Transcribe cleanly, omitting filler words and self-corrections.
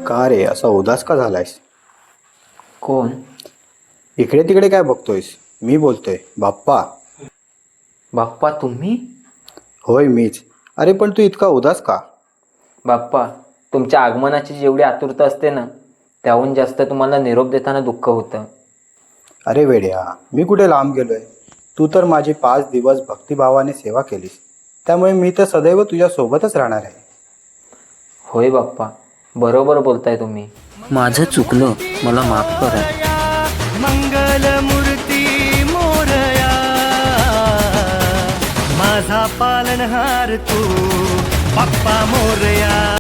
का रे असा उदास का झालायस? कोण? इकडे तिकडे काय बघतोयस? मी बोलतोय बाप्पा. बाप्पा तुम्ही? होय मीच. अरे पण तू इतका उदास का? बाप्पा, तुमच्या आगमनाची जेवढी आतुरता असते ना, त्याहून जास्त तुम्हाला निरोप देताना दुःख होतं. अरे वेड्या, मी कुठे लांब गेलोय? तू तर माझी 5 दिवस भक्तिभावाने सेवा केलीस, त्यामुळे मी तर सदैव तुझ्या सोबतच राहणार आहे. होय बाप्पा, बरोबर बोलताय तुम्ही. माझं चुकलं, मला माफ करा. मंगलमूर्ती मोरया, माझा पालनहार तू बाप्पा मोरया.